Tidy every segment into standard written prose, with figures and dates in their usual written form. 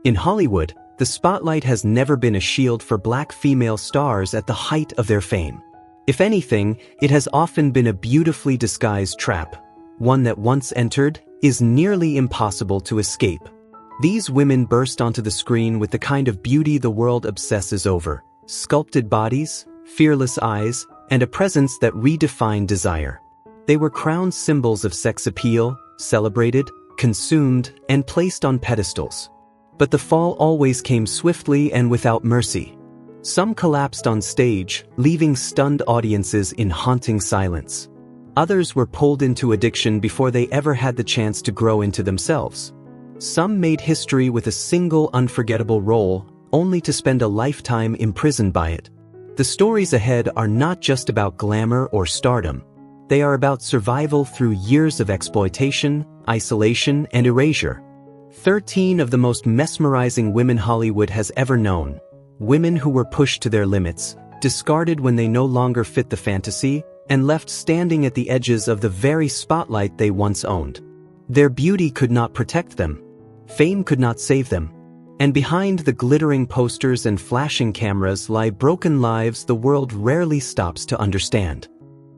In Hollywood, the spotlight has never been a shield for black female stars at the height of their fame. If anything, it has often been a beautifully disguised trap, one that once entered is nearly impossible to escape. These women burst onto the screen with the kind of beauty the world obsesses over: sculpted bodies, fearless eyes, and a presence that redefined desire. They were crowned symbols of sex appeal, celebrated, consumed, and placed on pedestals. But the fall always came swiftly and without mercy. Some collapsed on stage, leaving stunned audiences in haunting silence. Others were pulled into addiction before they ever had the chance to grow into themselves. Some made history with a single unforgettable role, only to spend a lifetime imprisoned by it. The stories ahead are not just about glamour or stardom. They are about survival through years of exploitation, isolation, and erasure. 13 of the most mesmerizing women Hollywood has ever known. Women who were pushed to their limits, discarded when they no longer fit the fantasy, and left standing at the edges of the very spotlight they once owned. Their beauty could not protect them. Fame could not save them. And behind the glittering posters and flashing cameras lie broken lives the world rarely stops to understand.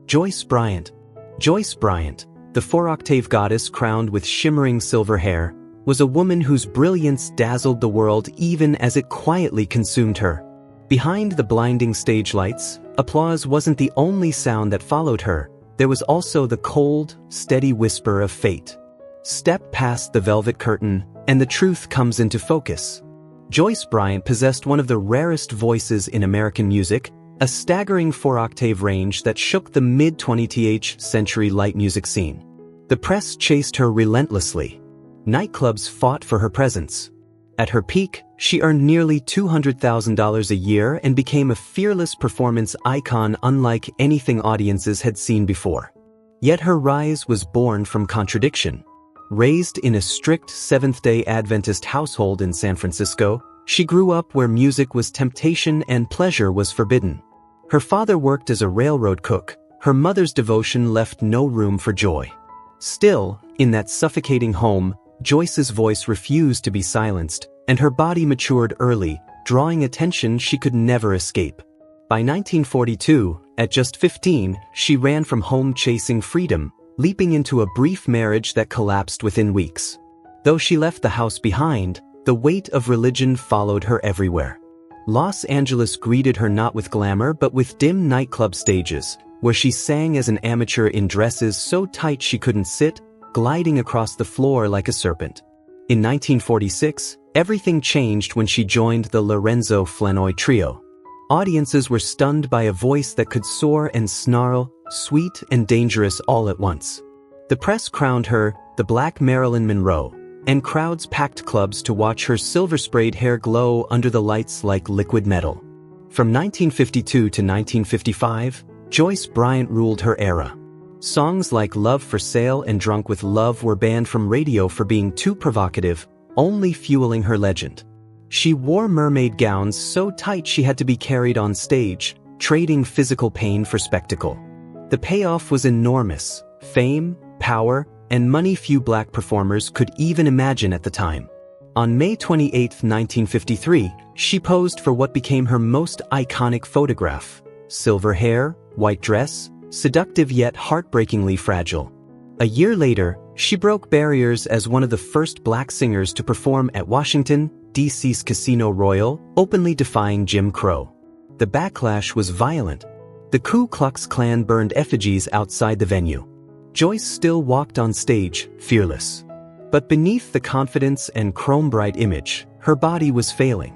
Joyce Bryant. Joyce Bryant, the 4-octave goddess crowned with shimmering silver hair, was a woman whose brilliance dazzled the world even as it quietly consumed her. Behind the blinding stage lights, applause wasn't the only sound that followed her. There was also the cold, steady whisper of fate. Step past the velvet curtain, and the truth comes into focus. Joyce Bryant possessed one of the rarest voices in American music, a staggering 4-octave range that shook the mid-20th century light music scene. The press chased her relentlessly. Nightclubs fought for her presence. At her peak, she earned nearly $200,000 a year and became a fearless performance icon unlike anything audiences had seen before. Yet her rise was born from contradiction. Raised in a strict Seventh-day Adventist household in San Francisco, she grew up where music was temptation and pleasure was forbidden. Her father worked as a railroad cook. Her mother's devotion left no room for joy. Still, in that suffocating home, Joyce's voice refused to be silenced, and her body matured early, drawing attention she could never escape. By 1942, at just 15, she ran from home chasing freedom, leaping into a brief marriage that collapsed within weeks. Though she left the house behind, the weight of religion followed her everywhere. Los Angeles greeted her not with glamour but with dim nightclub stages, where she sang as an amateur in dresses so tight she couldn't sit, gliding across the floor like a serpent. In 1946, everything changed when she joined the Lorenzo Flenoy Trio. Audiences were stunned by a voice that could soar and snarl, sweet and dangerous all at once. The press crowned her the Black Marilyn Monroe, and crowds packed clubs to watch her silver-sprayed hair glow under the lights like liquid metal. From 1952 to 1955, Joyce Bryant ruled her era. Songs like Love for Sale and Drunk with Love were banned from radio for being too provocative, only fueling her legend. She wore mermaid gowns so tight she had to be carried on stage, trading physical pain for spectacle. The payoff was enormous: fame, power, and money few black performers could even imagine at the time. On May 28, 1953, she posed for what became her most iconic photograph: silver hair, white dress, seductive yet heartbreakingly fragile. A year later, she broke barriers as one of the first black singers to perform at Washington, D.C.'s Casino Royale, openly defying Jim Crow. The backlash was violent. The Ku Klux Klan burned effigies outside the venue. Joyce still walked on stage, fearless. But beneath the confidence and chrome-bright image, her body was failing.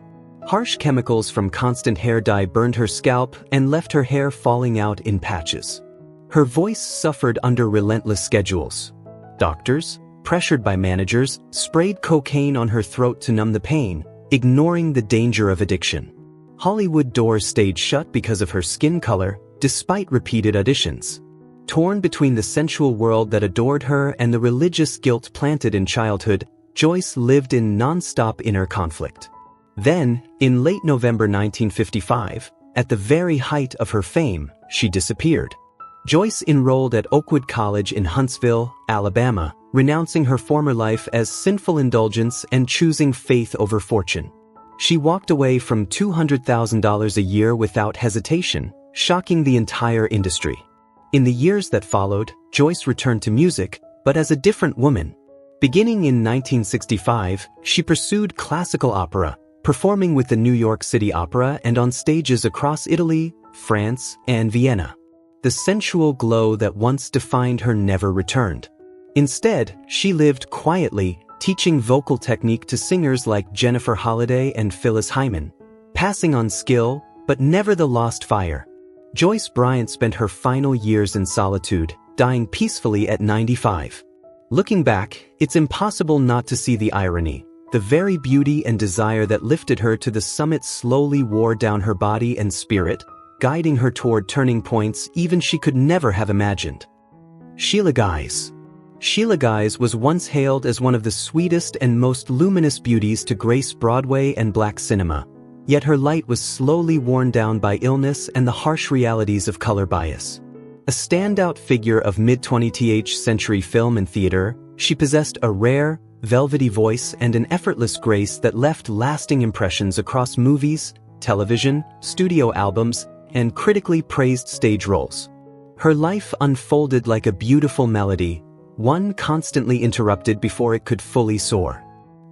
Harsh chemicals from constant hair dye burned her scalp and left her hair falling out in patches. Her voice suffered under relentless schedules. Doctors, pressured by managers, sprayed cocaine on her throat to numb the pain, ignoring the danger of addiction. Hollywood doors stayed shut because of her skin color, despite repeated auditions. Torn between the sensual world that adored her and the religious guilt planted in childhood, Joyce lived in non-stop inner conflict. Then, in late November 1955, at the very height of her fame, she disappeared. Joyce enrolled at Oakwood College in Huntsville, Alabama, renouncing her former life as sinful indulgence and choosing faith over fortune. She walked away from $200,000 a year without hesitation, shocking the entire industry. In the years that followed, Joyce returned to music, but as a different woman. Beginning in 1965, she pursued classical opera, performing with the New York City Opera and on stages across Italy, France, and Vienna. The sensual glow that once defined her never returned. Instead, she lived quietly, teaching vocal technique to singers like Jennifer Holliday and Phyllis Hyman, passing on skill, but never the lost fire. Joyce Bryant spent her final years in solitude, dying peacefully at 95. Looking back, it's impossible not to see the irony. The very beauty and desire that lifted her to the summit slowly wore down her body and spirit, guiding her toward turning points even she could never have imagined. Sheila Guise. Sheila Guise was once hailed as one of the sweetest and most luminous beauties to grace Broadway and black cinema. Yet her light was slowly worn down by illness and the harsh realities of color bias. A standout figure of mid-20th century film and theater, she possessed a rare, velvety voice and an effortless grace that left lasting impressions across movies, television, studio albums, and critically praised stage roles. Her life unfolded like a beautiful melody, one constantly interrupted before it could fully soar.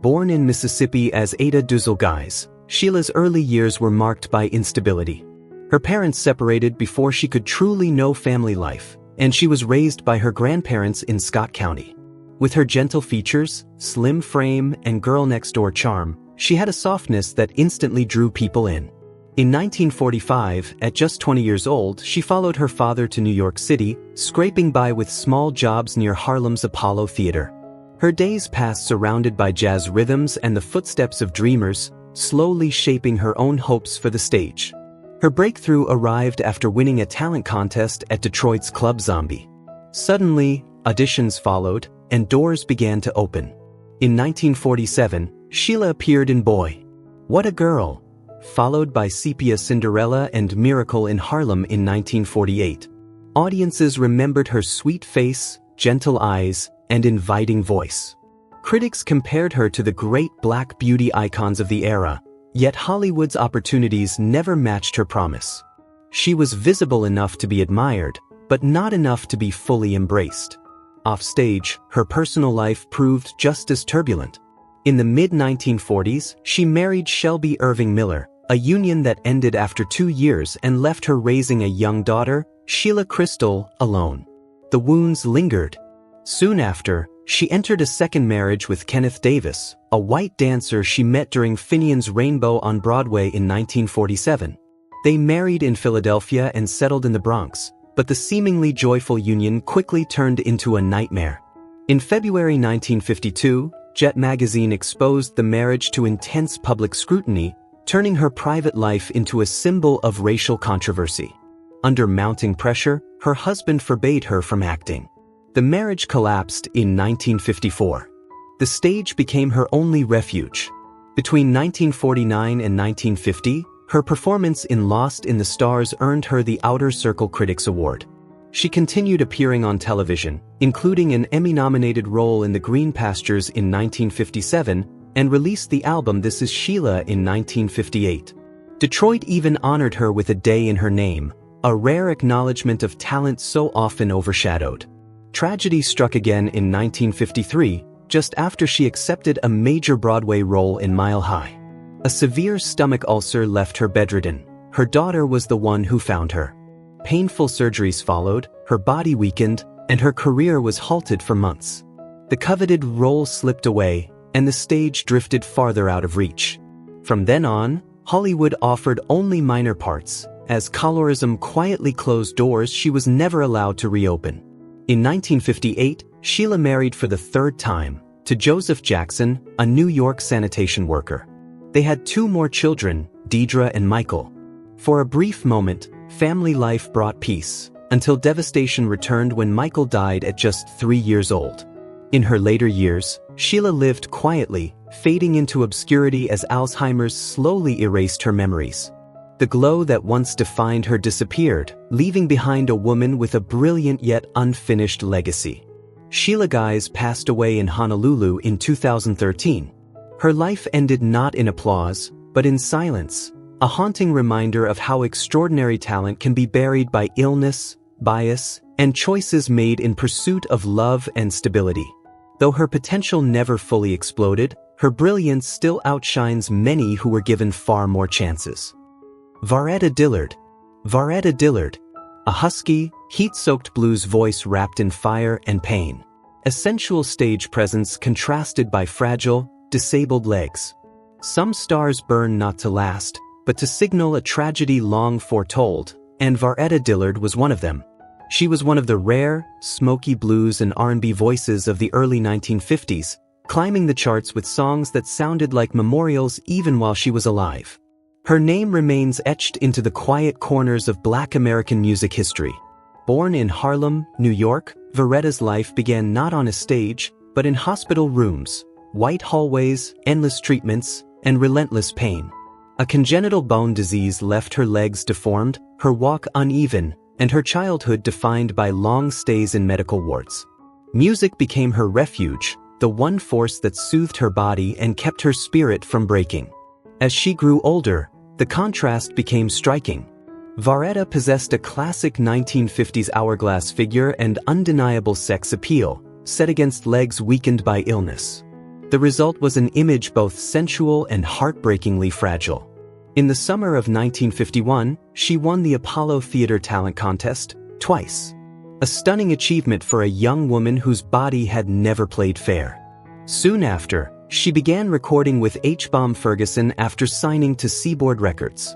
Born in Mississippi as Ada Duzel Guise, Sheila's early years were marked by instability. Her parents separated before she could truly know family life, and she was raised by her grandparents in Scott County. With her gentle features, slim frame, and girl-next-door charm, she had a softness that instantly drew people in. In 1945, at just 20 years old, she followed her father to New York City, scraping by with small jobs near Harlem's Apollo Theater. Her days passed surrounded by jazz rhythms and the footsteps of dreamers, slowly shaping her own hopes for the stage. Her breakthrough arrived after winning a talent contest at Detroit's Club Zombie. Suddenly, auditions followed, and doors began to open. In 1947, Sheila appeared in Boy, What a Girl, followed by Sepia Cinderella and Miracle in Harlem in 1948. Audiences remembered her sweet face, gentle eyes, and inviting voice. Critics compared her to the great black beauty icons of the era, yet Hollywood's opportunities never matched her promise. She was visible enough to be admired, but not enough to be fully embraced. Offstage, her personal life proved just as turbulent. In the mid-1940s, she married Shelby Irving Miller, a union that ended after 2 years and left her raising a young daughter, Sheila Crystal, alone. The wounds lingered. Soon after, she entered a second marriage with Kenneth Davis, a white dancer she met during Finian's Rainbow on Broadway in 1947. They married in Philadelphia and settled in the Bronx, but the seemingly joyful union quickly turned into a nightmare. In February 1952, Jet magazine exposed the marriage to intense public scrutiny, turning her private life into a symbol of racial controversy. Under mounting pressure, her husband forbade her from acting. The marriage collapsed in 1954. The stage became her only refuge. Between 1949 and 1950, her performance in Lost in the Stars earned her the Outer Circle Critics Award. She continued appearing on television, including an Emmy-nominated role in The Green Pastures in 1957, and released the album This Is Sheila in 1958. Detroit even honored her with a day in her name, a rare acknowledgement of talent so often overshadowed. Tragedy struck again in 1953, just after she accepted a major Broadway role in Mile High. A severe stomach ulcer left her bedridden. Her daughter was the one who found her. Painful surgeries followed, her body weakened, and her career was halted for months. The coveted role slipped away, and the stage drifted farther out of reach. From then on, Hollywood offered only minor parts. As colorism quietly closed doors she was never allowed to reopen. In 1958, Sheila married for the third time, to Joseph Jackson, a New York sanitation worker. They had 2 more children, Deidre and Michael. For a brief moment, family life brought peace, until devastation returned when Michael died at just 3 years old. In her later years, Sheila lived quietly, fading into obscurity as Alzheimer's slowly erased her memories. The glow that once defined her disappeared, leaving behind a woman with a brilliant yet unfinished legacy. Sheila Guys passed away in Honolulu in 2013. Her life ended not in applause, but in silence, a haunting reminder of how extraordinary talent can be buried by illness, bias, and choices made in pursuit of love and stability. Though her potential never fully exploded, her brilliance still outshines many who were given far more chances. Varetta Dillard. Varetta Dillard. A husky, heat-soaked blues voice wrapped in fire and pain. A sensual stage presence contrasted by fragile, disabled legs. Some stars burn not to last, but to signal a tragedy long foretold, and Varetta Dillard was one of them. She was one of the rare, smoky blues and R&B voices of the early 1950s, climbing the charts with songs that sounded like memorials even while she was alive. Her name remains etched into the quiet corners of Black American music history. Born in Harlem, New York, Varetta's life began not on a stage, but in hospital rooms, white hallways, endless treatments, and relentless pain. A congenital bone disease left her legs deformed, her walk uneven, and her childhood defined by long stays in medical wards. Music became her refuge, the one force that soothed her body and kept her spirit from breaking. As she grew older, the contrast became striking. Varetta possessed a classic 1950s hourglass figure and undeniable sex appeal, set against legs weakened by illness. The result was an image both sensual and heartbreakingly fragile. In the summer of 1951, she won the Apollo Theater Talent Contest twice. A stunning achievement for a young woman whose body had never played fair. Soon after, she began recording with H-Bomb Ferguson after signing to Seaboard Records.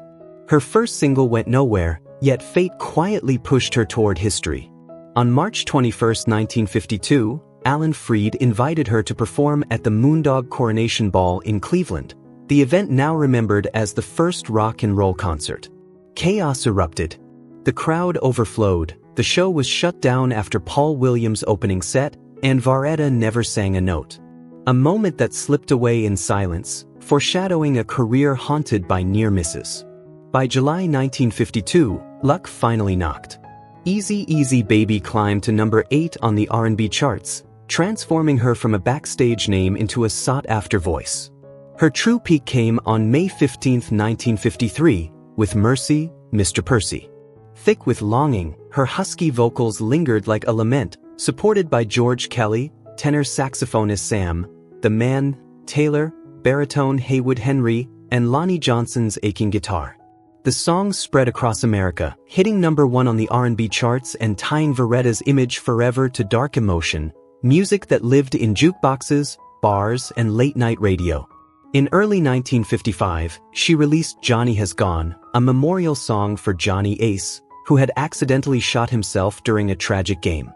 Her first single went nowhere, yet fate quietly pushed her toward history. On March 21, 1952, Alan Freed invited her to perform at the Moondog Coronation Ball in Cleveland, the event now remembered as the first rock and roll concert. Chaos erupted. The crowd overflowed, the show was shut down after Paul Williams' opening set, and Varetta never sang a note. A moment that slipped away in silence, foreshadowing a career haunted by near misses. By July 1952, luck finally knocked. Easy Easy Baby climbed to number 8 on the R&B charts, transforming her from a backstage name into a sought-after voice. Her true peak came on May 15, 1953, with Mercy, Mr. Percy. Thick with longing, her husky vocals lingered like a lament, supported by George Kelly, tenor saxophonist Sam, the Man, Taylor, baritone Haywood Henry, and Lonnie Johnson's aching guitar. The song spread across America, hitting number 1 on the R&B charts and tying Varetta's image forever to dark emotion, music that lived in jukeboxes, bars, and late-night radio. In early 1955, she released Johnny Has Gone, a memorial song for Johnny Ace, who had accidentally shot himself during a tragic game.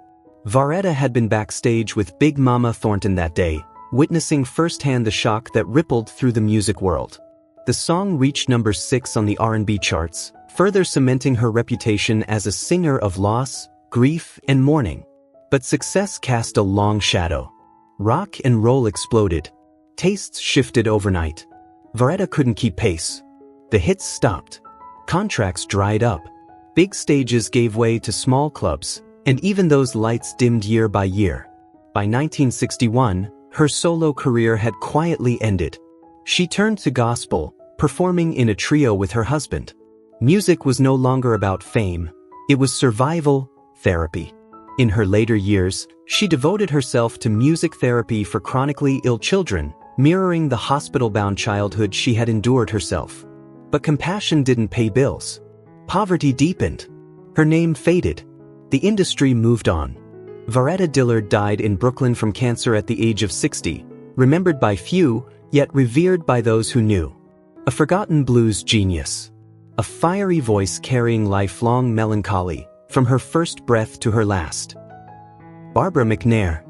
Varetta had been backstage with Big Mama Thornton that day, witnessing firsthand the shock that rippled through the music world. The song reached number 6 on the R&B charts, further cementing her reputation as a singer of loss, grief, and mourning. But success cast a long shadow. Rock and roll exploded. Tastes shifted overnight. Varetta couldn't keep pace. The hits stopped. Contracts dried up. Big stages gave way to small clubs, and even those lights dimmed year by year. By 1961, her solo career had quietly ended. She turned to gospel, performing in a trio with her husband. Music was no longer about fame. It was survival therapy. In her later years, she devoted herself to music therapy for chronically ill children, mirroring the hospital-bound childhood she had endured herself. But compassion didn't pay bills. Poverty deepened. Her name faded. The industry moved on. Varetta Dillard died in Brooklyn from cancer at the age of 60, remembered by few, yet revered by those who knew. A forgotten blues genius. A fiery voice carrying lifelong melancholy, from her first breath to her last. Barbara McNair.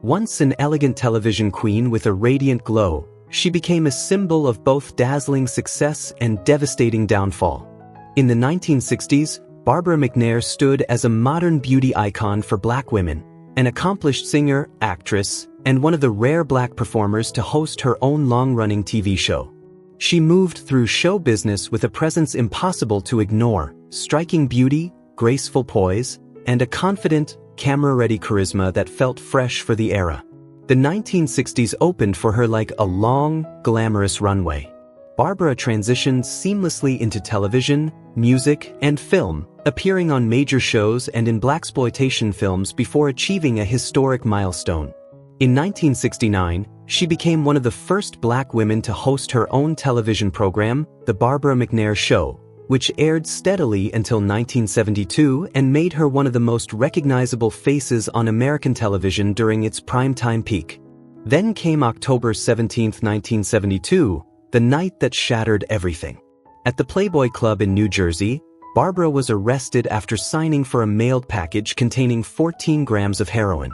Once an elegant television queen with a radiant glow, she became a symbol of both dazzling success and devastating downfall. In the 1960s, Barbara McNair stood as a modern beauty icon for Black women, an accomplished singer, actress, and one of the rare Black performers to host her own long-running TV show. She moved through show business with a presence impossible to ignore, striking beauty, graceful poise, and a confident, camera-ready charisma that felt fresh for the era. The 1960s opened for her like a long, glamorous runway. Barbara transitioned seamlessly into television, music, and film, appearing on major shows and in blaxploitation films before achieving a historic milestone. In 1969, she became one of the first black women to host her own television program, The Barbara McNair Show, which aired steadily until 1972 and made her one of the most recognizable faces on American television during its primetime peak. Then came October 17, 1972, the night that shattered everything. At the Playboy Club in New Jersey, Barbara was arrested after signing for a mailed package containing 14 grams of heroin.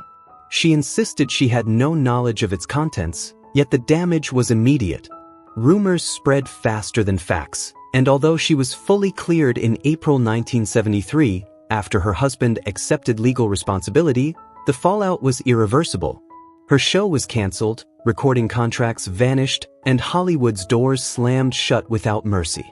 She insisted she had no knowledge of its contents, yet the damage was immediate. Rumors spread faster than facts, and although she was fully cleared in April 1973, after her husband accepted legal responsibility, the fallout was irreversible. Her show was canceled, recording contracts vanished, and Hollywood's doors slammed shut without mercy.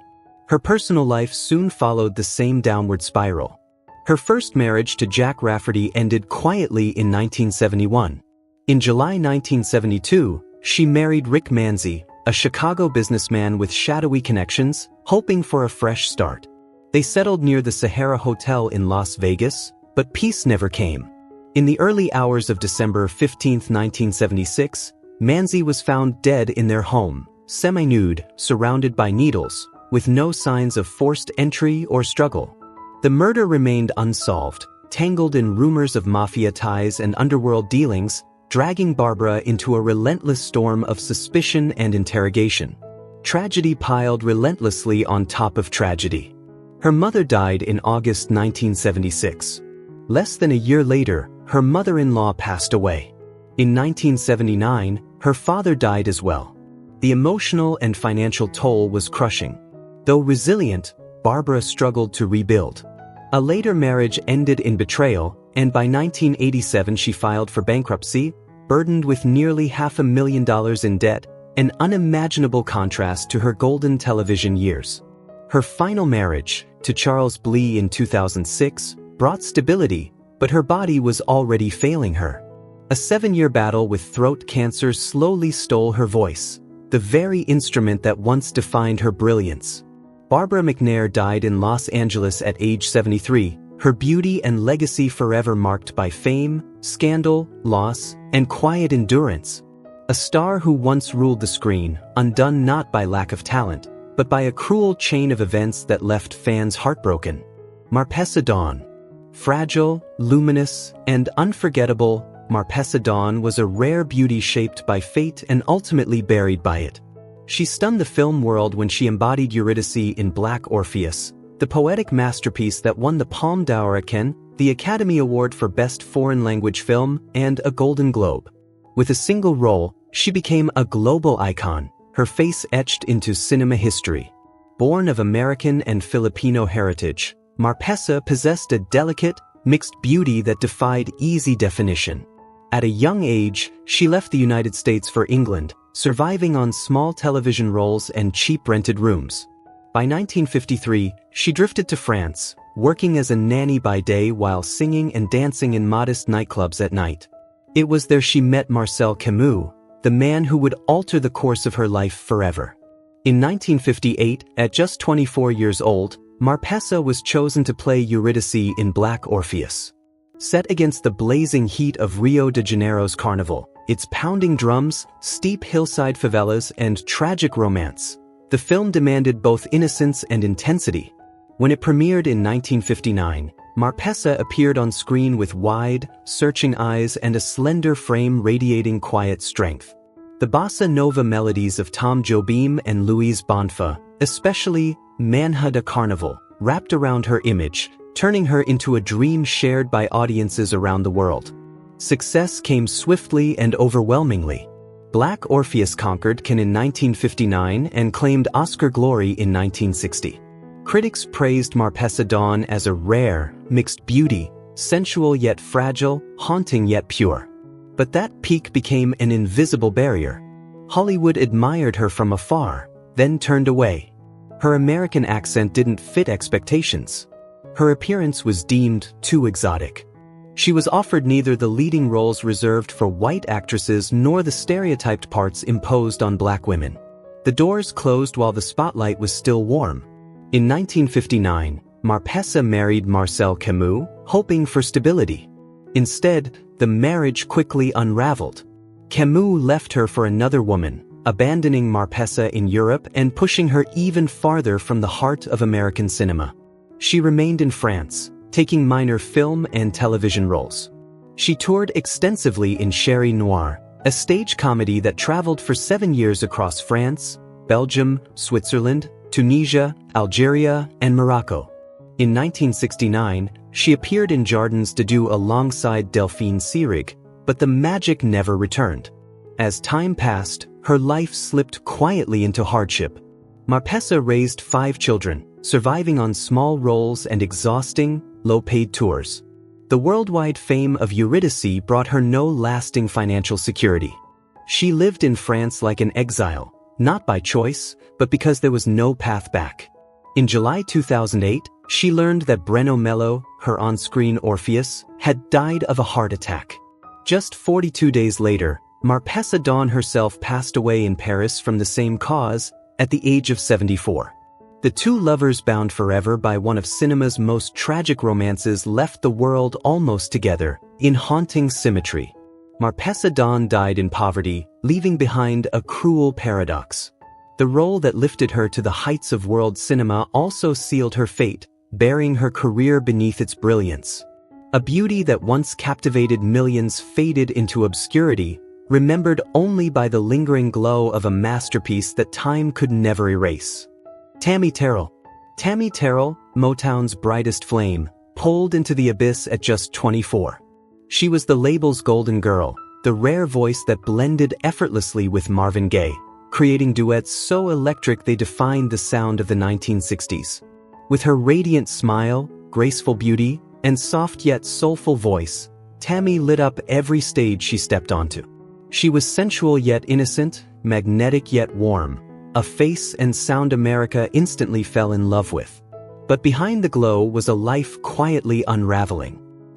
Her personal life soon followed the same downward spiral. Her first marriage to Jack Rafferty ended quietly in 1971. In July 1972, she married Rick Manzi, a Chicago businessman with shadowy connections, hoping for a fresh start. They settled near the Sahara Hotel in Las Vegas, but peace never came. In the early hours of December 15, 1976, Manzi was found dead in their home, semi-nude, surrounded by needles, with no signs of forced entry or struggle. The murder remained unsolved, tangled in rumors of mafia ties and underworld dealings, dragging Barbara into a relentless storm of suspicion and interrogation. Tragedy piled relentlessly on top of tragedy. Her mother died in August 1976. Less than a year later, her mother-in-law passed away. In 1979, her father died as well. The emotional and financial toll was crushing. Though resilient, Barbara struggled to rebuild. A later marriage ended in betrayal, and by 1987 she filed for bankruptcy, burdened with nearly $500,000 in debt, an unimaginable contrast to her golden television years. Her final marriage, to Charles Blee in 2006, brought stability, but her body was already failing her. A 7-year battle with throat cancer slowly stole her voice, the very instrument that once defined her brilliance. Barbara McNair died in Los Angeles at age 73, her beauty and legacy forever marked by fame, scandal, loss, and quiet endurance. A star who once ruled the screen, undone not by lack of talent, but by a cruel chain of events that left fans heartbroken. Marpessa Dawn. Fragile, luminous, and unforgettable, Marpessa Dawn was a rare beauty shaped by fate and ultimately buried by it. She stunned the film world when she embodied Eurydice in Black Orpheus, the poetic masterpiece that won the Palme d'Or, the Academy Award for Best Foreign Language Film, and a Golden Globe. With a single role, she became a global icon, her face etched into cinema history. Born of American and Filipino heritage, Marpessa possessed a delicate, mixed beauty that defied easy definition. At a young age, she left the United States for England, surviving on small television roles and cheap rented rooms. By 1953, she drifted to France, working as a nanny by day while singing and dancing in modest nightclubs at night. It was there she met Marcel Camus, the man who would alter the course of her life forever. In 1958, at just 24 years old, Marpessa was chosen to play Eurydice in Black Orpheus. Set against the blazing heat of Rio de Janeiro's carnival, its pounding drums, steep hillside favelas, and tragic romance, the film demanded both innocence and intensity. When it premiered in 1959, Marpessa appeared on screen with wide, searching eyes and a slender frame radiating quiet strength. The bossa nova melodies of Tom Jobim and Louise Bonfa, especially Manha de Carnival, wrapped around her image, turning her into a dream shared by audiences around the world. Success came swiftly and overwhelmingly. Black Orpheus conquered Cannes in 1959 and claimed Oscar glory in 1960. Critics praised Marpessa Dawn as a rare, mixed beauty, sensual yet fragile, haunting yet pure. But that peak became an invisible barrier. Hollywood admired her from afar, then turned away. Her American accent didn't fit expectations. Her appearance was deemed too exotic. She was offered neither the leading roles reserved for white actresses nor the stereotyped parts imposed on black women. The doors closed while the spotlight was still warm. In 1959, Marpessa married Marcel Camus, hoping for stability. Instead, the marriage quickly unraveled. Camus left her for another woman, abandoning Marpessa in Europe and pushing her even farther from the heart of American cinema. She remained in France, taking minor film and television roles. She toured extensively in Chérie Noire, a stage comedy that traveled for 7 years across France, Belgium, Switzerland, Tunisia, Algeria, and Morocco. In 1969, she appeared in Jardins de Dieu alongside Delphine Seyrig, but the magic never returned. As time passed, her life slipped quietly into hardship. Marpessa raised 5 children, surviving on small roles and exhausting, low-paid tours. The worldwide fame of Eurydice brought her no lasting financial security. She lived in France like an exile, not by choice, but because there was no path back. In July 2008, she learned that Breno Mello, her on-screen Orpheus, had died of a heart attack. Just 42 days later, Marpessa Dawn herself passed away in Paris from the same cause, at the age of 74. The two lovers bound forever by one of cinema's most tragic romances left the world almost together, in haunting symmetry. Marpessa Dawn died in poverty, leaving behind a cruel paradox. The role that lifted her to the heights of world cinema also sealed her fate, burying her career beneath its brilliance. A beauty that once captivated millions faded into obscurity, remembered only by the lingering glow of a masterpiece that time could never erase. Tammy Terrell. Tammy Terrell, Motown's brightest flame, pulled into the abyss at just 24. She was the label's golden girl, the rare voice that blended effortlessly with Marvin Gaye, creating duets so electric they defined the sound of the 1960s. With her radiant smile, graceful beauty, and soft yet soulful voice, Tammy lit up every stage she stepped onto. She was sensual yet innocent, magnetic yet warm, a face and sound America instantly fell in love with. But behind the glow was a life quietly unraveling.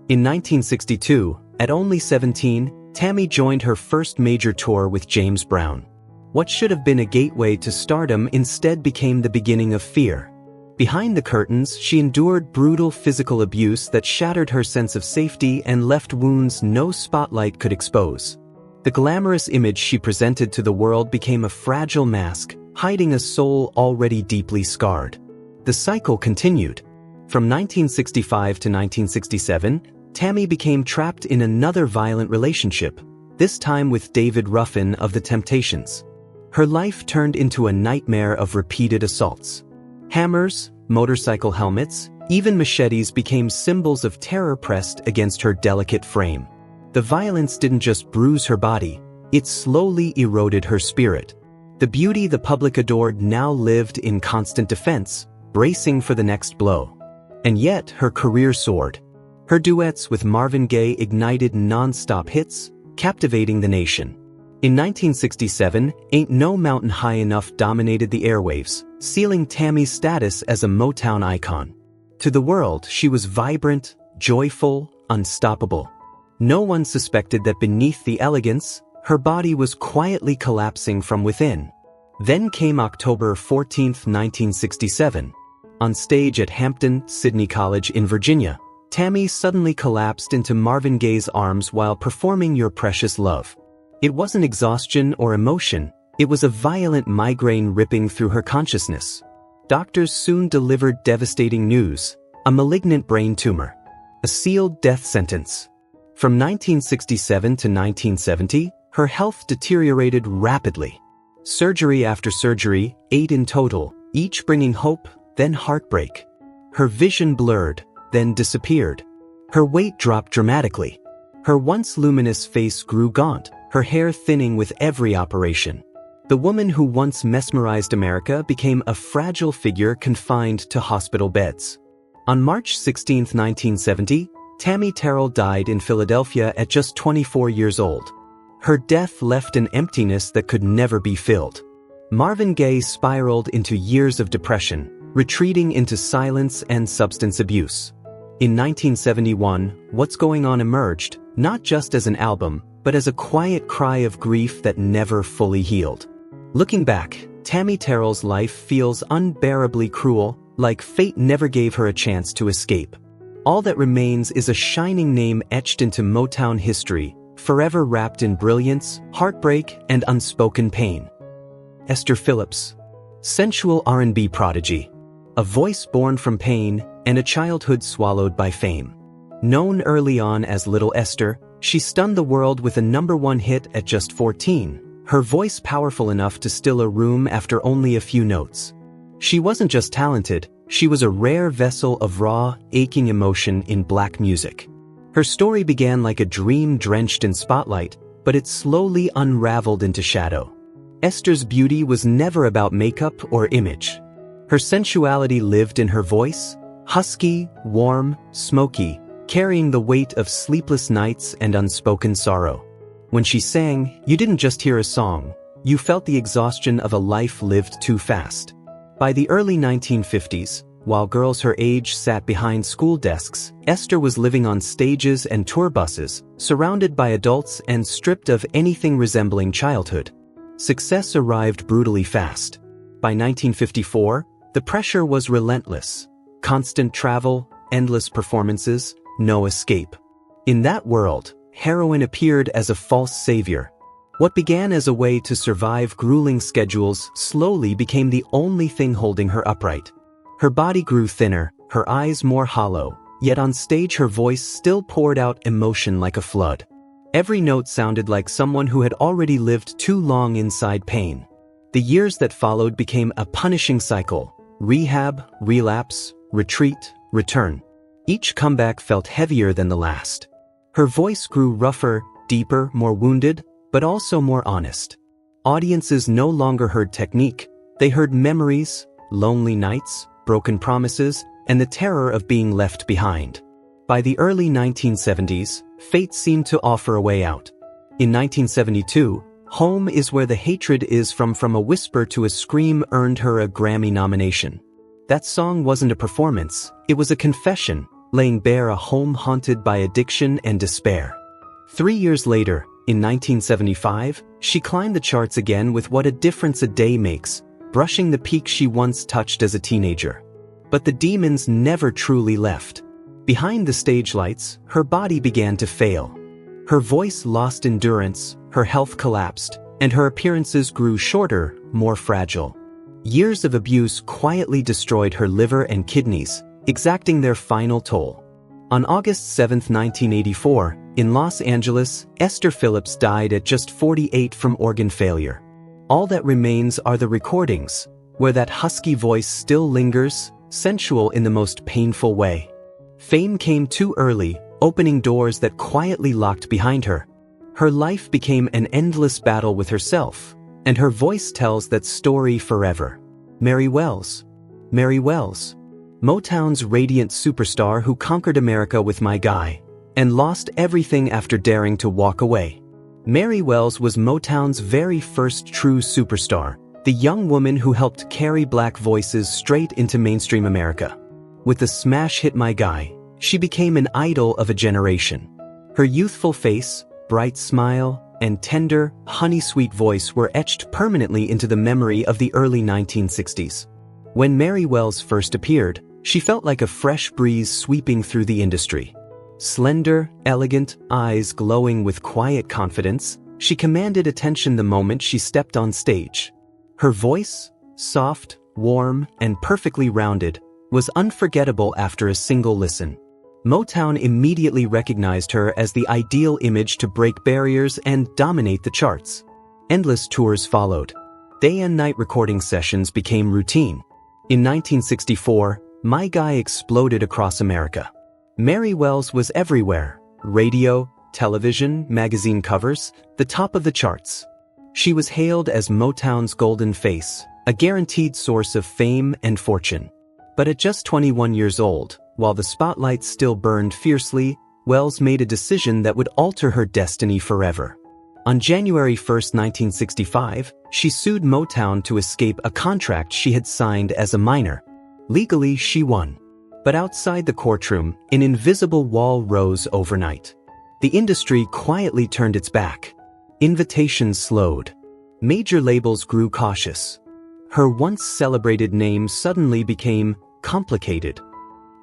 In 1962, at only 17, Tammy joined her first major tour with James Brown. What should have been a gateway to stardom instead became the beginning of fear. Behind the curtains, she endured brutal physical abuse that shattered her sense of safety and left wounds no spotlight could expose. The glamorous image she presented to the world became a fragile mask, hiding a soul already deeply scarred. The cycle continued. From 1965 to 1967, Tammy became trapped in another violent relationship, this time with David Ruffin of The Temptations. Her life turned into a nightmare of repeated assaults. Hammers, motorcycle helmets, even machetes became symbols of terror pressed against her delicate frame. The violence didn't just bruise her body, it slowly eroded her spirit. The beauty the public adored now lived in constant defense, bracing for the next blow. And yet, her career soared. Her duets with Marvin Gaye ignited non-stop hits, captivating the nation. In 1967, Ain't No Mountain High Enough dominated the airwaves, sealing Tammy's status as a Motown icon. To the world, she was vibrant, joyful, unstoppable. No one suspected that beneath the elegance, her body was quietly collapsing from within. Then came October 14, 1967. On stage at Hampton, Sydney College in Virginia, Tammy suddenly collapsed into Marvin Gaye's arms while performing Your Precious Love. It wasn't exhaustion or emotion, it was a violent migraine ripping through her consciousness. Doctors soon delivered devastating news: a malignant brain tumor, a sealed death sentence. From 1967 to 1970, her health deteriorated rapidly. Surgery after surgery, 8 in total, each bringing hope, then heartbreak. Her vision blurred, then disappeared. Her weight dropped dramatically. Her once luminous face grew gaunt, her hair thinning with every operation. The woman who once mesmerized America became a fragile figure confined to hospital beds. On March 16, 1970, Tammy Terrell died in Philadelphia at just 24 years old. Her death left an emptiness that could never be filled. Marvin Gaye spiraled into years of depression, retreating into silence and substance abuse. In 1971, What's Going On emerged, not just as an album, but as a quiet cry of grief that never fully healed. Looking back, Tammy Terrell's life feels unbearably cruel, like fate never gave her a chance to escape. All that remains is a shining name etched into Motown history, forever wrapped in brilliance, heartbreak, and unspoken pain. Esther Phillips. Sensual R&B prodigy. A voice born from pain, and a childhood swallowed by fame. Known early on as Little Esther, she stunned the world with a #1 hit at just 14, her voice powerful enough to still a room after only a few notes. She wasn't just talented, she was a rare vessel of raw, aching emotion in black music. Her story began like a dream drenched in spotlight, but it slowly unraveled into shadow. Esther's beauty was never about makeup or image. Her sensuality lived in her voice, husky, warm, smoky, carrying the weight of sleepless nights and unspoken sorrow. When she sang, you didn't just hear a song, you felt the exhaustion of a life lived too fast. By the early 1950s, while girls her age sat behind school desks, Esther was living on stages and tour buses, surrounded by adults and stripped of anything resembling childhood. Success arrived brutally fast. By 1954, the pressure was relentless. Constant travel, endless performances, no escape. In that world, heroin appeared as a false savior. What began as a way to survive grueling schedules slowly became the only thing holding her upright. Her body grew thinner, her eyes more hollow, yet on stage her voice still poured out emotion like a flood. Every note sounded like someone who had already lived too long inside pain. The years that followed became a punishing cycle: rehab, relapse, retreat, return. Each comeback felt heavier than the last. Her voice grew rougher, deeper, more wounded, but also more honest. Audiences no longer heard technique, they heard memories, lonely nights, broken promises, and the terror of being left behind. By the early 1970s, fate seemed to offer a way out. In 1972, Home Is Where the Hatred Is From a Whisper to a Scream earned her a Grammy nomination. That song wasn't a performance, it was a confession, laying bare a home haunted by addiction and despair. 3 years later, in 1975, she climbed the charts again with What a Difference a Day Makes, brushing the peak she once touched as a teenager. But the demons never truly left. Behind the stage lights, her body began to fail. Her voice lost endurance, her health collapsed, and her appearances grew shorter, more fragile. Years of abuse quietly destroyed her liver and kidneys, exacting their final toll. On August 7, 1984, in Los Angeles, Esther Phillips died at just 48 from organ failure. All that remains are the recordings, where that husky voice still lingers, sensual in the most painful way. Fame came too early, opening doors that quietly locked behind her. Her life became an endless battle with herself, and her voice tells that story forever. Mary Wells. Mary Wells. Motown's radiant superstar who conquered America with My Guy, and lost everything after daring to walk away. Mary Wells was Motown's very first true superstar, the young woman who helped carry black voices straight into mainstream America. With the smash hit My Guy, she became an idol of a generation. Her youthful face, bright smile, and tender, honey-sweet voice were etched permanently into the memory of the early 1960s. When Mary Wells first appeared, she felt like a fresh breeze sweeping through the industry. Slender, elegant, eyes glowing with quiet confidence, she commanded attention the moment she stepped on stage. Her voice, soft, warm, and perfectly rounded, was unforgettable after a single listen. Motown immediately recognized her as the ideal image to break barriers and dominate the charts. Endless tours followed. Day and night recording sessions became routine. In 1964, My Guy exploded across America. Mary Wells was everywhere: radio, television, magazine covers, the top of the charts. She was hailed as Motown's golden face, a guaranteed source of fame and fortune. But at just 21 years old, while the spotlight still burned fiercely, Wells made a decision that would alter her destiny forever. On January 1, 1965, she sued Motown to escape a contract she had signed as a minor. Legally, she won. But outside the courtroom, an invisible wall rose overnight. The industry quietly turned its back. Invitations slowed. Major labels grew cautious. Her once celebrated name suddenly became complicated.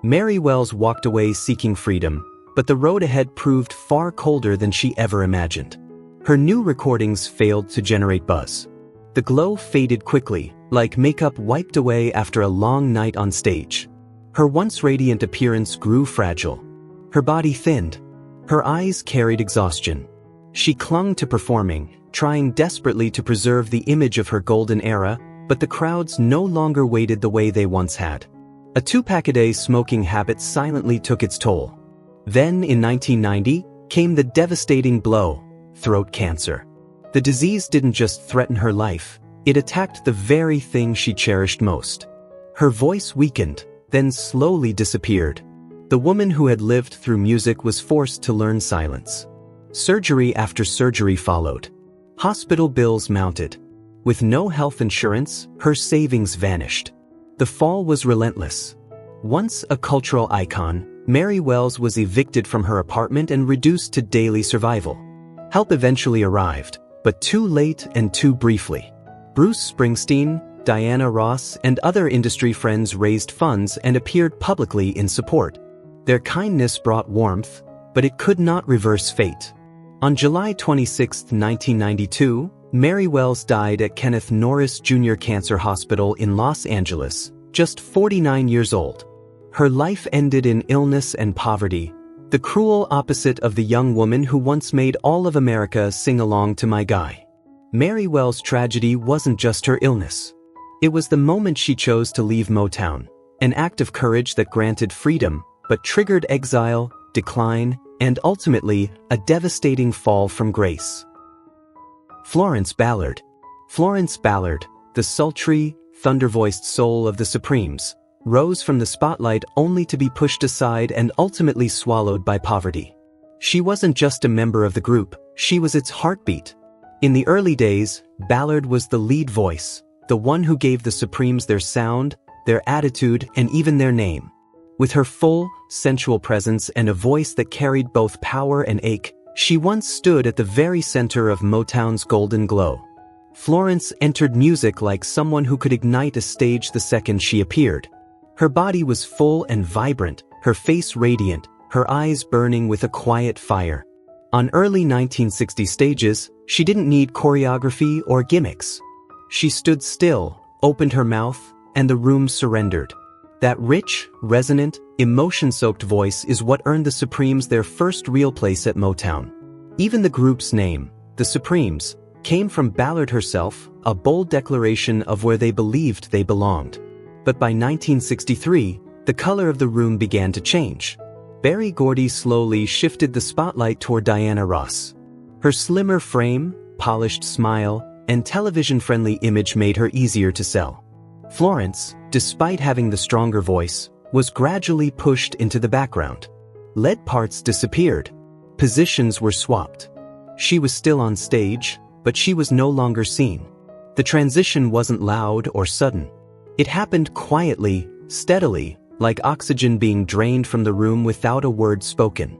Mary Wells walked away seeking freedom, but the road ahead proved far colder than she ever imagined. Her new recordings failed to generate buzz. The glow faded quickly, like makeup wiped away after a long night on stage. Her once radiant appearance grew fragile. Her body thinned. Her eyes carried exhaustion. She clung to performing, trying desperately to preserve the image of her golden era, but the crowds no longer waited the way they once had. A 2-pack-a-day smoking habit silently took its toll. Then, in 1990, came the devastating blow: throat cancer. The disease didn't just threaten her life, it attacked the very thing she cherished most. Her voice weakened, then slowly disappeared. The woman who had lived through music was forced to learn silence. Surgery after surgery followed. Hospital bills mounted. With no health insurance, her savings vanished. The fall was relentless. Once a cultural icon, Mary Wells was evicted from her apartment and reduced to daily survival. Help eventually arrived, but too late and too briefly. Bruce Springsteen, Diana Ross, and other industry friends raised funds and appeared publicly in support. Their kindness brought warmth, but it could not reverse fate. On July 26, 1992, Mary Wells died at Kenneth Norris Jr. Cancer Hospital in Los Angeles, just 49 years old. Her life ended in illness and poverty, the cruel opposite of the young woman who once made all of America sing along to My Guy. Mary Wells' tragedy wasn't just her illness. It was the moment she chose to leave Motown, an act of courage that granted freedom, but triggered exile, decline, and ultimately, a devastating fall from grace. Florence Ballard. Florence Ballard, the sultry, thunder-voiced soul of the Supremes, rose from the spotlight only to be pushed aside and ultimately swallowed by poverty. She wasn't just a member of the group, she was its heartbeat. In the early days, Ballard was the lead voice, the one who gave the Supremes their sound, their attitude, and even their name. With her full, sensual presence and a voice that carried both power and ache, she once stood at the very center of Motown's golden glow. Florence entered music like someone who could ignite a stage the second she appeared. Her body was full and vibrant, her face radiant, her eyes burning with a quiet fire. On early 1960 stages, she didn't need choreography or gimmicks. She stood still, opened her mouth, and the room surrendered. That rich, resonant, emotion-soaked voice is what earned the Supremes their first real place at Motown. Even the group's name, the Supremes, came from Ballard herself, a bold declaration of where they believed they belonged. But by 1963, the color of the room began to change. Berry Gordy slowly shifted the spotlight toward Diana Ross. Her slimmer frame, polished smile, and television-friendly image made her easier to sell. Florence, despite having the stronger voice, was gradually pushed into the background. Lead parts disappeared. Positions were swapped. She was still on stage, but she was no longer seen. The transition wasn't loud or sudden. It happened quietly, steadily, like oxygen being drained from the room without a word spoken.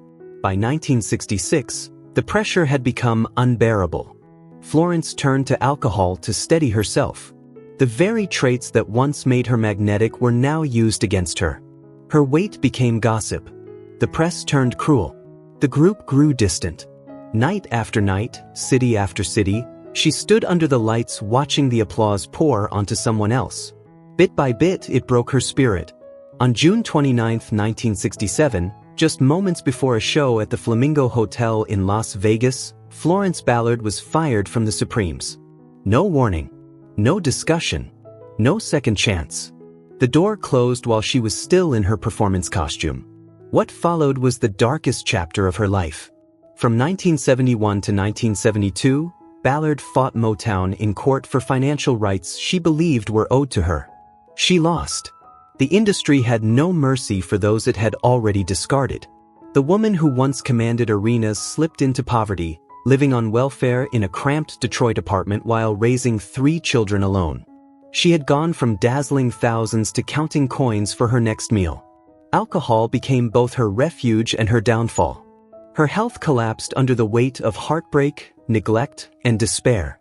By 1966, the pressure had become unbearable. Florence turned to alcohol to steady herself. The very traits that once made her magnetic were now used against her. Her weight became gossip. The press turned cruel. The group grew distant. Night after night, city after city, she stood under the lights watching the applause pour onto someone else. Bit by bit, it broke her spirit. On June 29, 1967, just moments before a show at the Flamingo Hotel in Las Vegas, Florence Ballard was fired from the Supremes. No warning. No discussion. No second chance. The door closed while she was still in her performance costume. What followed was the darkest chapter of her life. From 1971 to 1972, Ballard fought Motown in court for financial rights she believed were owed to her. She lost. The industry had no mercy for those it had already discarded. The woman who once commanded arenas slipped into poverty, living on welfare in a cramped Detroit apartment while raising 3 children alone. She had gone from dazzling thousands to counting coins for her next meal. Alcohol became both her refuge and her downfall. Her health collapsed under the weight of heartbreak, neglect, and despair.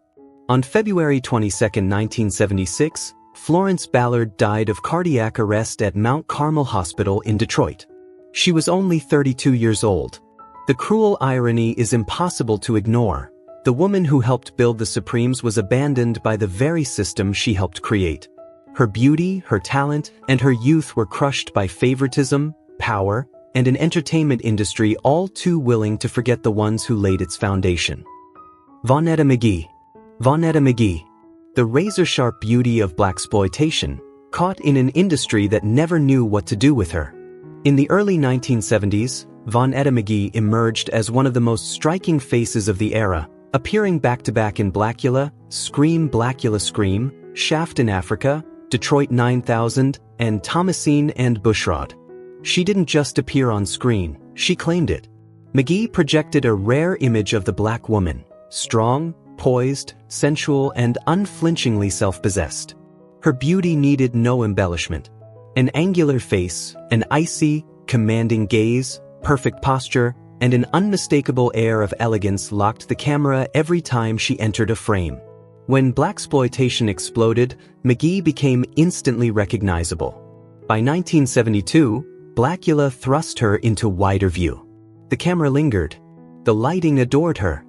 On February 22, 1976, Florence Ballard died of cardiac arrest at Mount Carmel Hospital in Detroit. She was only 32 years old. The cruel irony is impossible to ignore. The woman who helped build the Supremes was abandoned by the very system she helped create. Her beauty, her talent, and her youth were crushed by favoritism, power, and an entertainment industry all too willing to forget the ones who laid its foundation. Vonetta McGee. Vonetta McGee, the razor-sharp beauty of blaxploitation, caught in an industry that never knew what to do with her. In the early 1970s, Vonetta McGee emerged as one of the most striking faces of the era, appearing back-to-back in Blackula, Scream Blackula Scream, Shaft in Africa, Detroit 9000, and Thomasine and Bushrod. She didn't just appear on screen, she claimed it. McGee projected a rare image of the black woman, strong, poised, sensual, and unflinchingly self-possessed. Her beauty needed no embellishment. An angular face, an icy, commanding gaze, perfect posture, and an unmistakable air of elegance locked the camera every time she entered a frame. When blaxploitation exploded, McGee became instantly recognizable. By 1972, Blackula thrust her into wider view. The camera lingered. The lighting adored her.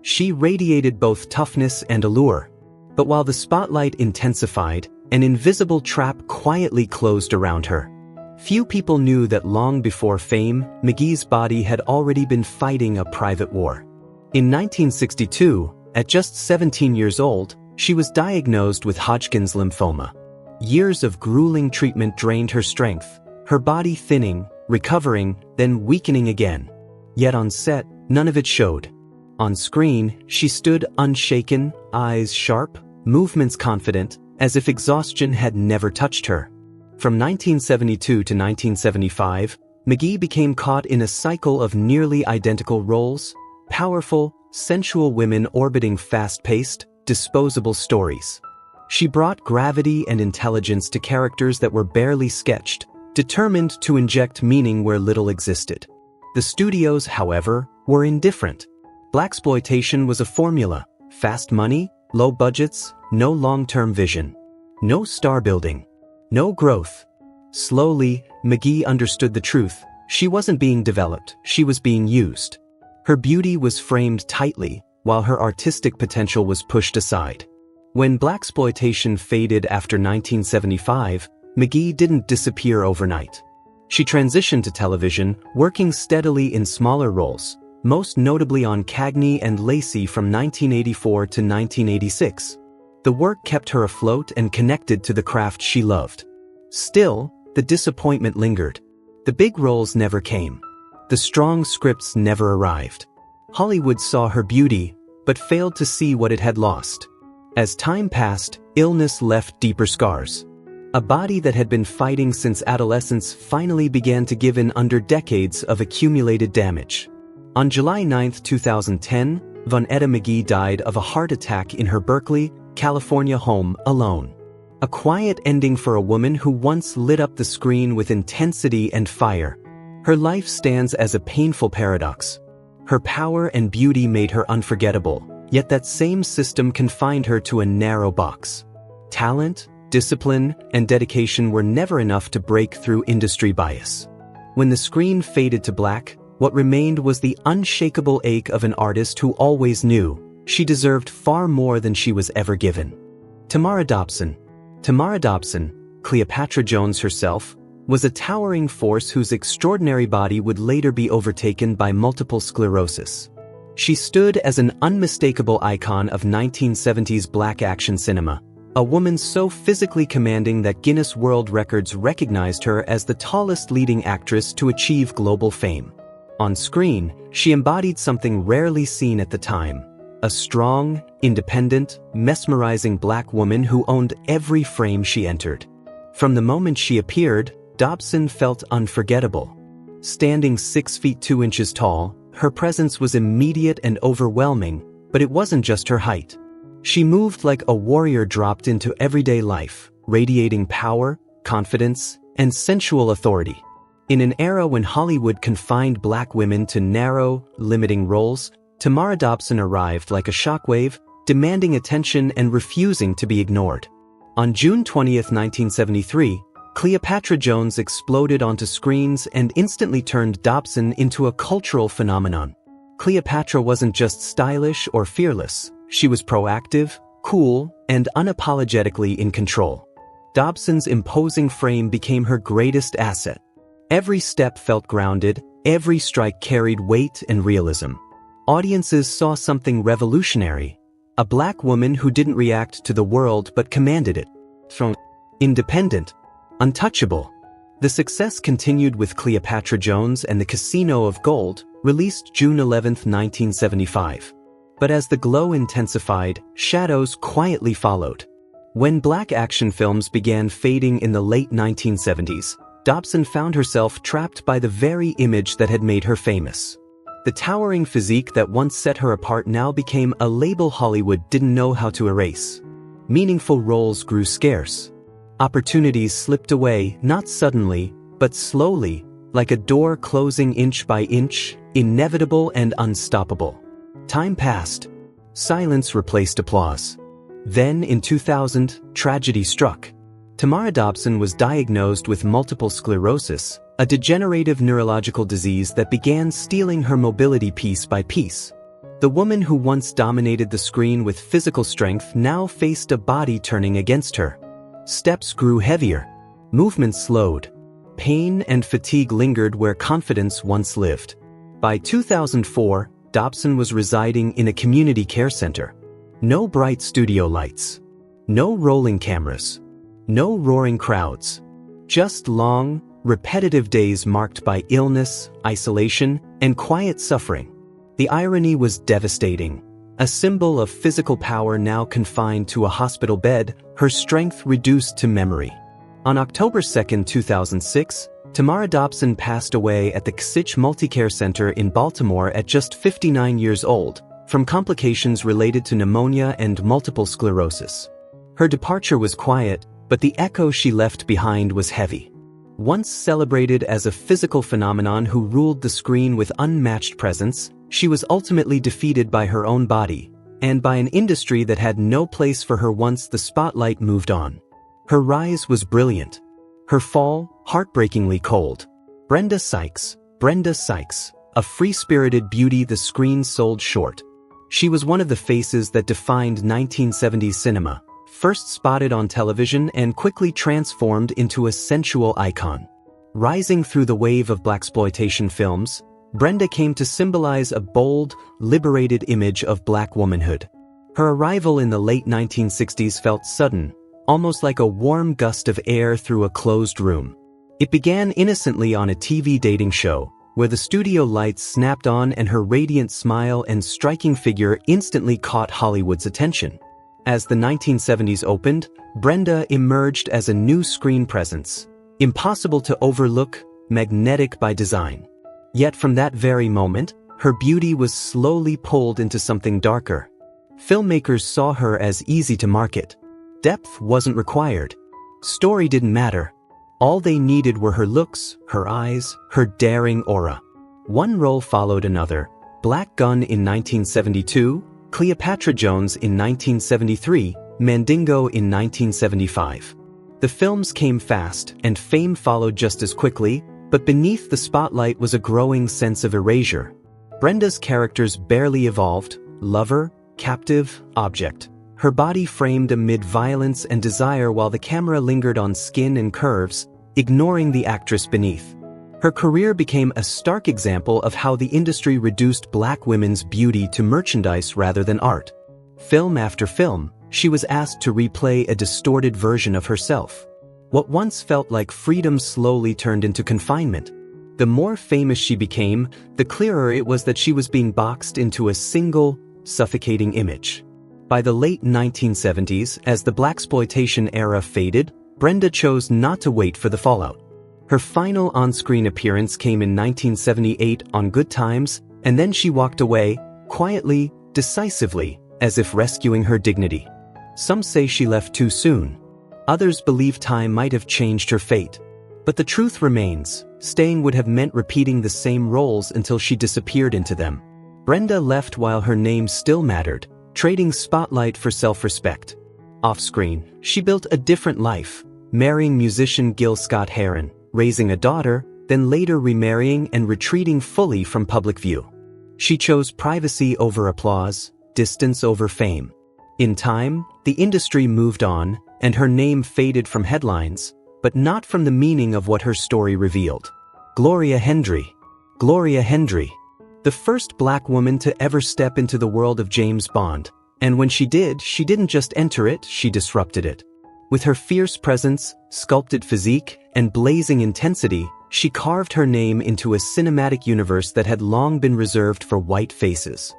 She radiated both toughness and allure. But while the spotlight intensified, an invisible trap quietly closed around her. Few people knew that long before fame, McGee's body had already been fighting a private war. In 1962, at just 17 years old, she was diagnosed with Hodgkin's lymphoma. Years of grueling treatment drained her strength, her body thinning, recovering, then weakening again. Yet on set, none of it showed. On screen, she stood unshaken, eyes sharp, movements confident, as if exhaustion had never touched her. From 1972 to 1975, McGee became caught in a cycle of nearly identical roles, powerful, sensual women orbiting fast-paced, disposable stories. She brought gravity and intelligence to characters that were barely sketched, determined to inject meaning where little existed. The studios, however, were indifferent. Blaxploitation was a formula: fast money, low budgets, no long-term vision. No star building. No growth. Slowly, McGee understood the truth. She wasn't being developed, she was being used. Her beauty was framed tightly, while her artistic potential was pushed aside. When blaxploitation faded after 1975, McGee didn't disappear overnight. She transitioned to television, working steadily in smaller roles, most notably on Cagney and Lacey from 1984 to 1986. The work kept her afloat and connected to the craft she loved. Still, the disappointment lingered. The big roles never came. The strong scripts never arrived. Hollywood saw her beauty, but failed to see what it had lost. As time passed, illness left deeper scars. A body that had been fighting since adolescence finally began to give in under decades of accumulated damage. On July 9, 2010, Vonetta McGee died of a heart attack in her Berkeley, California home alone. A quiet ending for a woman who once lit up the screen with intensity and fire. Her life stands as a painful paradox. Her power and beauty made her unforgettable, yet that same system confined her to a narrow box. Talent, discipline, and dedication were never enough to break through industry bias. When the screen faded to black, what remained was the unshakable ache of an artist who always knew she deserved far more than she was ever given. Tamara Dobson. Tamara Dobson, Cleopatra Jones herself, was a towering force whose extraordinary body would later be overtaken by multiple sclerosis. She stood as an unmistakable icon of 1970s black action cinema, a woman so physically commanding that Guinness World Records recognized her as the tallest leading actress to achieve global fame. On screen, she embodied something rarely seen at the time: a strong, independent, mesmerizing black woman who owned every frame she entered. From the moment she appeared, Dobson felt unforgettable. Standing 6 feet 2 inches tall, her presence was immediate and overwhelming, but it wasn't just her height. She moved like a warrior dropped into everyday life, radiating power, confidence, and sensual authority. In an era when Hollywood confined black women to narrow, limiting roles, Tamara Dobson arrived like a shockwave, demanding attention and refusing to be ignored. On June 20, 1973, Cleopatra Jones exploded onto screens and instantly turned Dobson into a cultural phenomenon. Cleopatra wasn't just stylish or fearless, she was proactive, cool, and unapologetically in control. Dobson's imposing frame became her greatest asset. Every step felt grounded, every strike carried weight and realism. Audiences saw something revolutionary, a black woman who didn't react to the world but commanded it. Independent, untouchable. The success continued with Cleopatra Jones and the Casino of Gold, released June 11, 1975. But as the glow intensified, shadows quietly followed. When black action films began fading in the late 1970s, Dobson found herself trapped by the very image that had made her famous. The towering physique that once set her apart now became a label Hollywood didn't know how to erase. Meaningful roles grew scarce. Opportunities slipped away, not suddenly, but slowly, like a door closing inch by inch, inevitable and unstoppable. Time passed. Silence replaced applause. Then, in 2000, tragedy struck. Tamara Dobson was diagnosed with multiple sclerosis, a degenerative neurological disease that began stealing her mobility piece by piece. The woman who once dominated the screen with physical strength now faced a body turning against her. Steps grew heavier. Movements slowed. Pain and fatigue lingered where confidence once lived. By 2004, Dobson was residing in a community care center. No bright studio lights. No rolling cameras. No roaring crowds. Just long, repetitive days marked by illness, isolation, and quiet suffering. The irony was devastating. A symbol of physical power now confined to a hospital bed, her strength reduced to memory. On October 2, 2006, Tamara Dobson passed away at the Ksich Multicare Center in Baltimore at just 59 years old, from complications related to pneumonia and multiple sclerosis. Her departure was quiet, but the echo she left behind was heavy. Once celebrated as a physical phenomenon who ruled the screen with unmatched presence, she was ultimately defeated by her own body, and by an industry that had no place for her once the spotlight moved on. Her rise was brilliant. Her fall, heartbreakingly cold. Brenda Sykes, a free-spirited beauty the screen sold short. She was one of the faces that defined 1970s cinema, first spotted on television and quickly transformed into a sensual icon. Rising through the wave of blaxploitation films, Brenda came to symbolize a bold, liberated image of black womanhood. Her arrival in the late 1960s felt sudden, almost like a warm gust of air through a closed room. It began innocently on a TV dating show, where the studio lights snapped on and her radiant smile and striking figure instantly caught Hollywood's attention. As the 1970s opened, Brenda emerged as a new screen presence, impossible to overlook, magnetic by design. Yet from that very moment, her beauty was slowly pulled into something darker. Filmmakers saw her as easy to market. Depth wasn't required. Story didn't matter. All they needed were her looks, her eyes, her daring aura. One role followed another. Black Gun in 1972, Cleopatra Jones in 1973, Mandingo in 1975. The films came fast, and fame followed just as quickly, but beneath the spotlight was a growing sense of erasure. Brenda's characters barely evolved: lover, captive, object. Her body framed amid violence and desire while the camera lingered on skin and curves, ignoring the actress beneath. Her career became a stark example of how the industry reduced black women's beauty to merchandise rather than art. Film after film, she was asked to replay a distorted version of herself. What once felt like freedom slowly turned into confinement. The more famous she became, the clearer it was that she was being boxed into a single, suffocating image. By the late 1970s, as the blaxploitation era faded, Brenda chose not to wait for the fallout. Her final on-screen appearance came in 1978 on Good Times, and then she walked away, quietly, decisively, as if rescuing her dignity. Some say she left too soon. Others believe time might have changed her fate. But the truth remains, staying would have meant repeating the same roles until she disappeared into them. Brenda left while her name still mattered, trading spotlight for self-respect. Off-screen, she built a different life, marrying musician Gil Scott-Heron, raising a daughter, then later remarrying and retreating fully from public view. She chose privacy over applause, distance over fame. In time, the industry moved on, and her name faded from headlines, but not from the meaning of what her story revealed. Gloria Hendry. Gloria Hendry. The first black woman to ever step into the world of James Bond, and when she didn't just enter it, she disrupted it. With her fierce presence, sculpted physique, and blazing intensity, she carved her name into a cinematic universe that had long been reserved for white faces.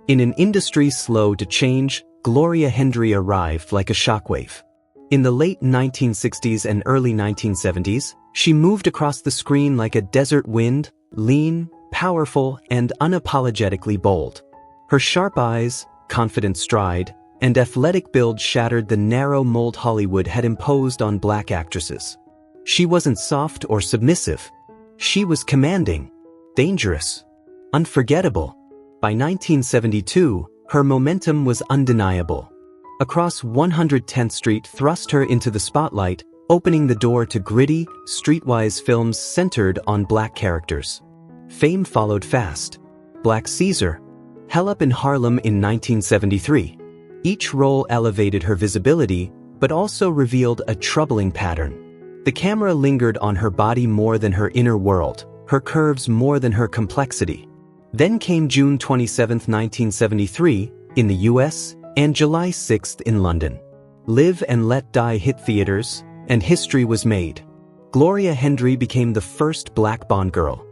In an industry slow to change, Gloria Hendry arrived like a shockwave. In the late 1960s and early 1970s, she moved across the screen like a desert wind, lean, powerful, and unapologetically bold. Her sharp eyes, confident stride, and athletic build shattered the narrow mold Hollywood had imposed on black actresses. She wasn't soft or submissive. She was commanding, dangerous, unforgettable. By 1972, her momentum was undeniable. Across 110th Street thrust her into the spotlight, opening the door to gritty, streetwise films centered on black characters. Fame followed fast. Black Caesar, Hell Up in Harlem in 1973. Each role elevated her visibility, but also revealed a troubling pattern. The camera lingered on her body more than her inner world, her curves more than her complexity. Then came June 27, 1973, in the US, and July 6 in London. Live and Let Die hit theaters, and history was made. Gloria Hendry became the first black Bond girl.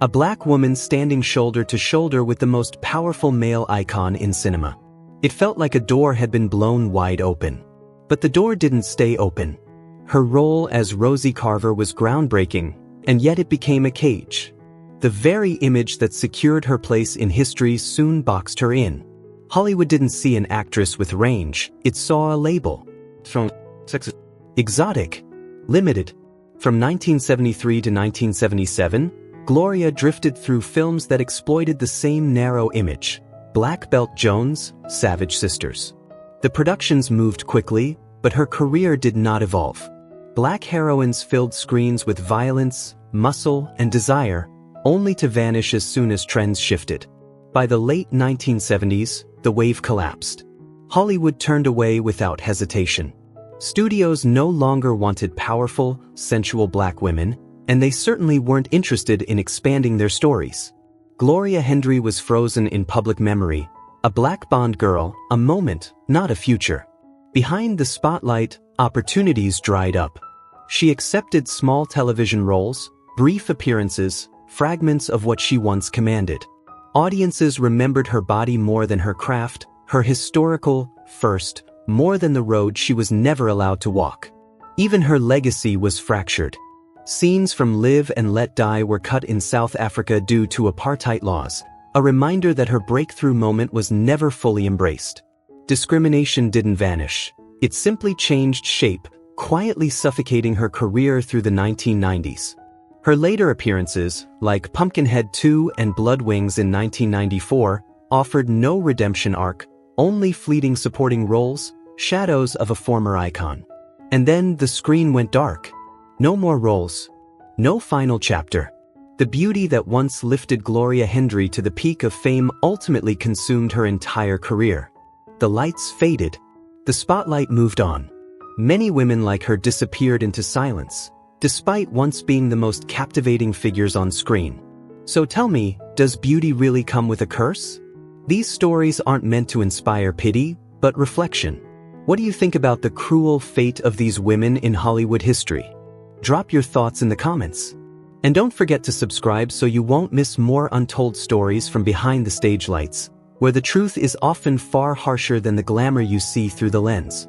A black woman standing shoulder to shoulder with the most powerful male icon in cinema. It felt like a door had been blown wide open. But the door didn't stay open. Her role as Rosie Carver was groundbreaking, and yet it became a cage. The very image that secured her place in history soon boxed her in. Hollywood didn't see an actress with range, it saw a label. From Sexiest, exotic, limited. From 1973 to 1977, Gloria drifted through films that exploited the same narrow image. Black Belt Jones, Savage Sisters. The productions moved quickly, but her career did not evolve. Black heroines filled screens with violence, muscle, and desire, only to vanish as soon as trends shifted. By the late 1970s, the wave collapsed. Hollywood turned away without hesitation. Studios no longer wanted powerful, sensual black women, and they certainly weren't interested in expanding their stories. Gloria Hendry was frozen in public memory, a black Bond girl, a moment, not a future. Behind the spotlight, opportunities dried up. She accepted small television roles, brief appearances, fragments of what she once commanded. Audiences remembered her body more than her craft, her historical first, more than the road she was never allowed to walk. Even her legacy was fractured. Scenes from Live and Let Die were cut in South Africa due to apartheid laws, a reminder that her breakthrough moment was never fully embraced. Discrimination didn't vanish. It simply changed shape, quietly suffocating her career through the 1990s. Her later appearances, like Pumpkinhead 2 and Blood Wings in 1994, offered no redemption arc, only fleeting supporting roles, shadows of a former icon. And then the screen went dark. No more roles. No final chapter. The beauty that once lifted Gloria Hendry to the peak of fame ultimately consumed her entire career. The lights faded. The spotlight moved on. Many women like her disappeared into silence, despite once being the most captivating figures on screen. So tell me, does beauty really come with a curse? These stories aren't meant to inspire pity, but reflection. What do you think about the cruel fate of these women in Hollywood history? Drop your thoughts in the comments. And don't forget to subscribe so you won't miss more untold stories from behind the stage lights, where the truth is often far harsher than the glamour you see through the lens.